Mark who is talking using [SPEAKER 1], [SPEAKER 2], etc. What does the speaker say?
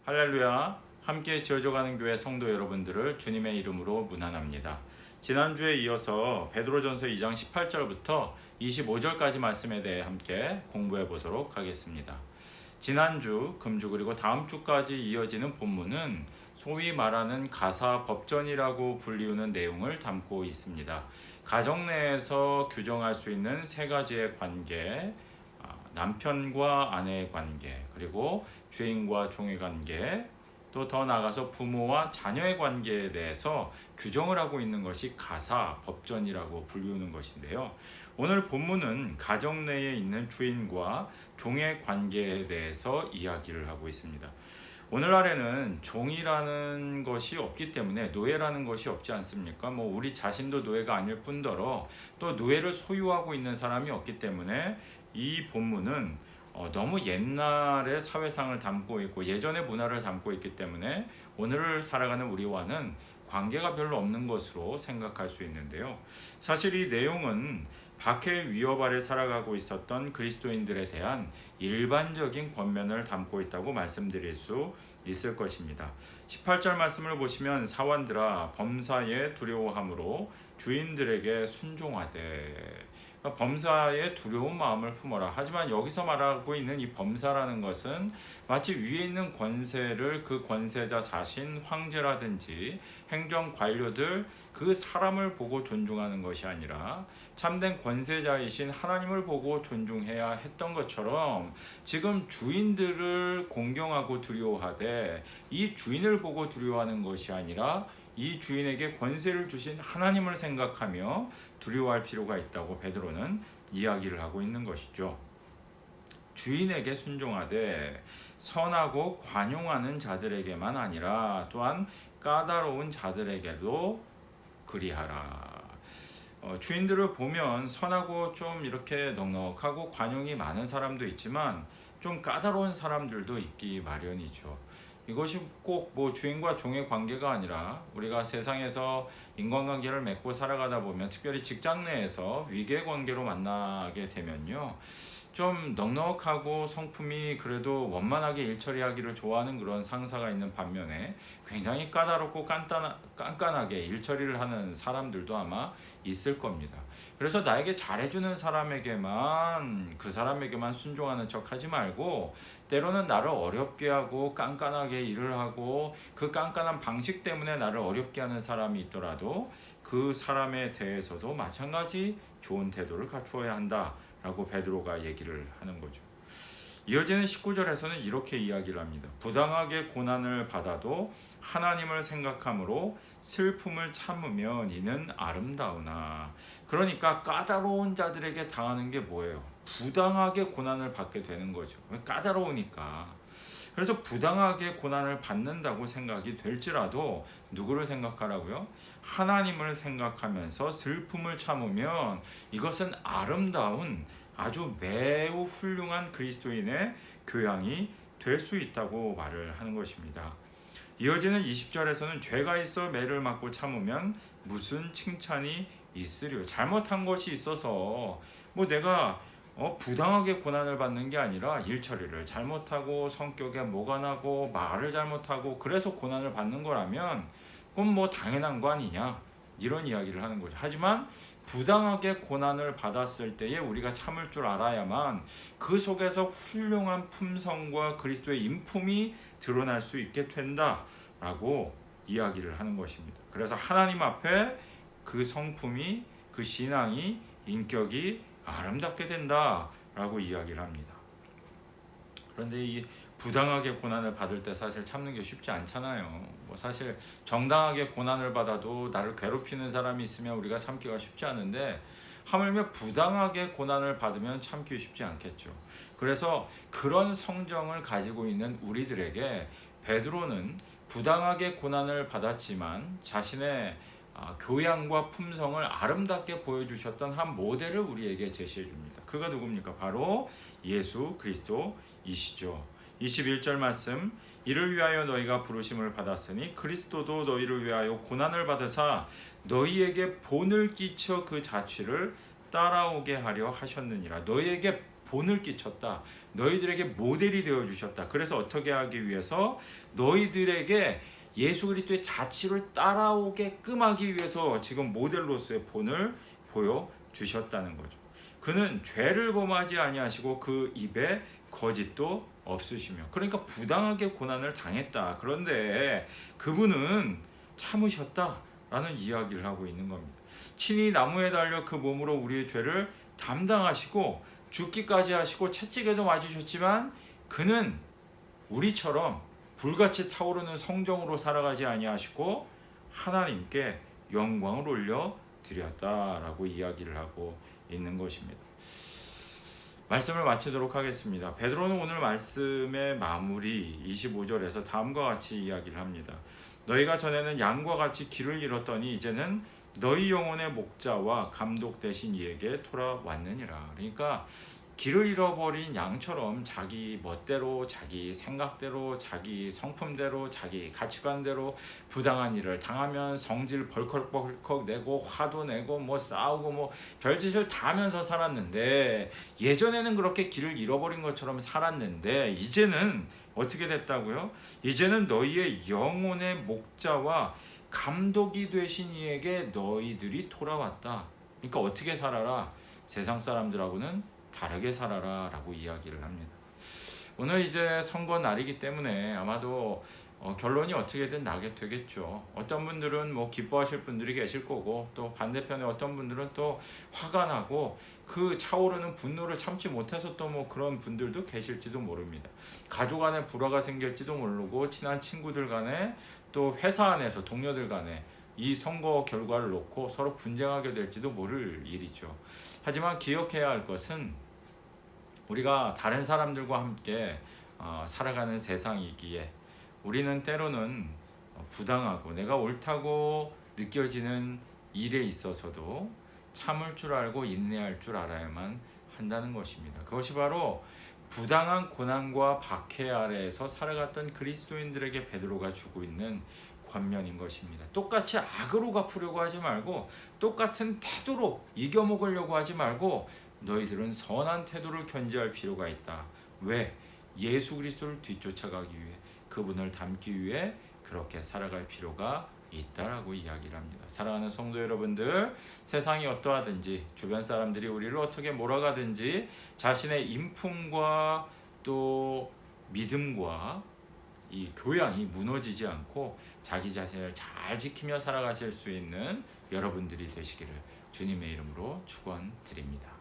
[SPEAKER 1] 할렐루야. 함께 지어져가는 교회 성도 여러분들을 주님의 이름으로 문안합니다. 지난주에 이어서 베드로전서 2장 18절부터 25절까지 말씀에 대해 함께 공부해 보도록 하겠습니다. 지난주, 금주 그리고 다음 주까지 이어지는 본문은 소위 말하는 가사 법전이라고 불리우는 내용을 담고 있습니다. 가정 내에서 규정할 수 있는 세 가지의 관계, 남편과 아내의 관계, 그리고 주인과 종의 관계, 또 더 나아가서 부모와 자녀의 관계에 대해서 규정을 하고 있는 것이 가사, 법전이라고 불리우는 것인데요. 오늘 본문은 가정 내에 있는 주인과 종의 관계에 대해서 이야기를 하고 있습니다. 오늘날에는 종이라는 것이 없기 때문에 노예라는 것이 없지 않습니까? 우리 자신도 노예가 아닐 뿐더러 또 노예를 소유하고 있는 사람이 없기 때문에 이 본문은 너무 옛날의 사회상을 담고 있고 예전의 문화를 담고 있기 때문에 오늘을 살아가는 우리와는 관계가 별로 없는 것으로 생각할 수 있는데요. 사실 이 내용은 박해의 위협 아래 살아가고 있었던 그리스도인들에 대한 일반적인 권면을 담고 있다고 말씀드릴 수 있을 것입니다. 18절 말씀을 보시면 사원들아 범사에 두려워함으로 주인들에게 순종하되, 범사에 두려운 마음을 품어라. 하지만 여기서 말하고 있는 이 범사라는 것은 마치 위에 있는 권세를 그 권세자 자신, 황제라든지 행정 관료들 그 사람을 보고 존중하는 것이 아니라 참된 권세자이신 하나님을 보고 존중해야 했던 것처럼 지금 주인들을 공경하고 두려워하되 이 주인을 보고 두려워하는 것이 아니라 이 주인에게 권세를 주신 하나님을 생각하며 두려워할 필요가 있다고 베드로는 이야기를 하고 있는 것이죠. 주인에게 순종하되 선하고 관용하는 자들에게만 아니라 또한 까다로운 자들에게도 그리하라. 주인들을 보면 선하고 좀 이렇게 넉넉하고 관용이 많은 사람도 있지만 좀 까다로운 사람들도 있기 마련이죠. 이것이 꼭 주인과 종의 관계가 아니라 우리가 세상에서 인간관계를 맺고 살아가다 보면 특별히 직장 내에서 위계 관계로 만나게 되면요, 좀 넉넉하고 성품이 그래도 원만하게 일 처리하기를 좋아하는 그런 상사가 있는 반면에 굉장히 까다롭고 깐깐하게 일 처리를 하는 사람들도 아마 있을 겁니다. 그래서 나에게 잘해주는 사람에게만, 그 사람에게만 순종하는 척 하지 말고 때로는 나를 어렵게 하고 깐깐하게 일을 하고 그 깐깐한 방식 때문에 나를 어렵게 하는 사람이 있더라도 그 사람에 대해서도 마찬가지 좋은 태도를 갖추어야 한다 라고 베드로가 얘기를 하는 거죠. 이어지는 19절에서는 이렇게 이야기를 합니다. 부당하게 고난을 받아도 하나님을 생각함으로 슬픔을 참으면 이는 아름다우나. 그러니까 까다로운 자들에게 당하는 게 뭐예요? 부당하게 고난을 받게 되는 거죠. 왜? 까다로우니까. 그래서 부당하게 고난을 받는다고 생각이 될지라도 누구를 생각하라고요? 하나님을 생각하면서 슬픔을 참으면 이것은 아름다운 아주 매우 훌륭한 그리스도인의 교양이 될 수 있다고 말을 하는 것입니다. 이어지는 20절에서는 죄가 있어 매를 맞고 참으면 무슨 칭찬이 있으리요. 잘못한 것이 있어서 내가 부당하게 고난을 받는 게 아니라 일 처리를 잘못하고 성격에 모간하고 말을 잘못하고 그래서 고난을 받는 거라면 그건 당연한 거 아니냐, 이런 이야기를 하는 거죠. 하지만 부당하게 고난을 받았을 때에 우리가 참을 줄 알아야만 그 속에서 훌륭한 품성과 그리스도의 인품이 드러날 수 있게 된다라고 이야기를 하는 것입니다. 그래서 하나님 앞에 그 성품이, 그 신앙이, 인격이 아름답게 된다라고 이야기를 합니다. 그런데 이 부당하게 고난을 받을 때 사실 참는 게 쉽지 않잖아요. 사실 정당하게 고난을 받아도 나를 괴롭히는 사람이 있으면 우리가 참기가 쉽지 않은데 하물며 부당하게 고난을 받으면 참기 쉽지 않겠죠. 그래서 그런 성정을 가지고 있는 우리들에게 베드로는 부당하게 고난을 받았지만 자신의 교양과 품성을 아름답게 보여주셨던 한 모델을 우리에게 제시해 줍니다. 그가 누굽니까? 바로 예수 그리스도이시죠. 21절 말씀, 이를 위하여 너희가 부르심을 받았으니 그리스도도 너희를 위하여 고난을 받으사 너희에게 본을 끼쳐 그 자취를 따라오게 하려 하셨느니라. 너희에게 본을 끼쳤다. 너희들에게 모델이 되어 주셨다. 그래서 어떻게 하기 위해서 너희들에게 예수 그리스도의 자취를 따라오게끔 하기 위해서 지금 모델로서의 본을 보여 주셨다는 거죠. 그는 죄를 범하지 아니하시고 그 입에 거짓도 없으시며, 그러니까 부당하게 고난을 당했다. 그런데 그분은 참으셨다라는 이야기를 하고 있는 겁니다. 친히 나무에 달려 그 몸으로 우리의 죄를 담당하시고 죽기까지 하시고 채찍에도 맞으셨지만 그는 우리처럼 불같이 타오르는 성정으로 살아가지 아니하시고 하나님께 영광을 올려 드렸다라고 이야기를 하고 있는 것입니다. 말씀을 마치도록 하겠습니다. 베드로는 오늘 말씀의 마무리 25절에서 다음과 같이 이야기를 합니다. 너희가 전에는 양과 같이 길을 잃었더니 이제는 너희 영혼의 목자와 감독 되신 이에게 돌아왔느니라. 그러니까 길을 잃어버린 양처럼 자기 멋대로, 자기 생각대로, 자기 성품대로, 자기 가치관대로 부당한 일을 당하면 성질 벌컥벌컥 내고 화도 내고 뭐 싸우고 뭐 별짓을 다 하면서 살았는데, 예전에는 그렇게 길을 잃어버린 것처럼 살았는데 이제는 어떻게 됐다고요? 이제는 너희의 영혼의 목자와 감독이 되신 이에게 너희들이 돌아왔다. 그러니까 어떻게 살아라? 세상 사람들하고는 다르게 살아라 라고 이야기를 합니다. 오늘 이제 선거 날이기 때문에 아마도 결론이 어떻게든 나게 되겠죠. 어떤 분들은 뭐 기뻐하실 분들이 계실 거고, 또 반대편에 어떤 분들은 또 화가 나고 그 차오르는 분노를 참지 못해서 또 뭐 그런 분들도 계실지도 모릅니다. 가족 안에 불화가 생길지도 모르고, 친한 친구들 간에 또 회사 안에서 동료들 간에 이 선거 결과를 놓고 서로 분쟁하게 될지도 모를 일이죠. 하지만 기억해야 할 것은 우리가 다른 사람들과 함께 살아가는 세상이기에 우리는 때로는 부당하고 내가 옳다고 느껴지는 일에 있어서도 참을 줄 알고 인내할 줄 알아야만 한다는 것입니다. 그것이 바로 부당한 고난과 박해 아래에서 살아갔던 그리스도인들에게 베드로가 주고 있는 권면인 것입니다. 똑같이 악으로 갚으려고 하지 말고, 똑같은 태도로 이겨먹으려고 하지 말고, 너희들은 선한 태도를 견지할 필요가 있다. 왜? 예수 그리스도를 뒤쫓아가기 위해, 그분을 닮기 위해 그렇게 살아갈 필요가 있다라고 이야기를 합니다. 사랑하는 성도 여러분들, 세상이 어떠하든지, 주변 사람들이 우리를 어떻게 몰아가든지 자신의 인품과 또 믿음과 이 교양이 무너지지 않고 자기 자신을 잘 지키며 살아가실 수 있는 여러분들이 되시기를 주님의 이름으로 축원드립니다.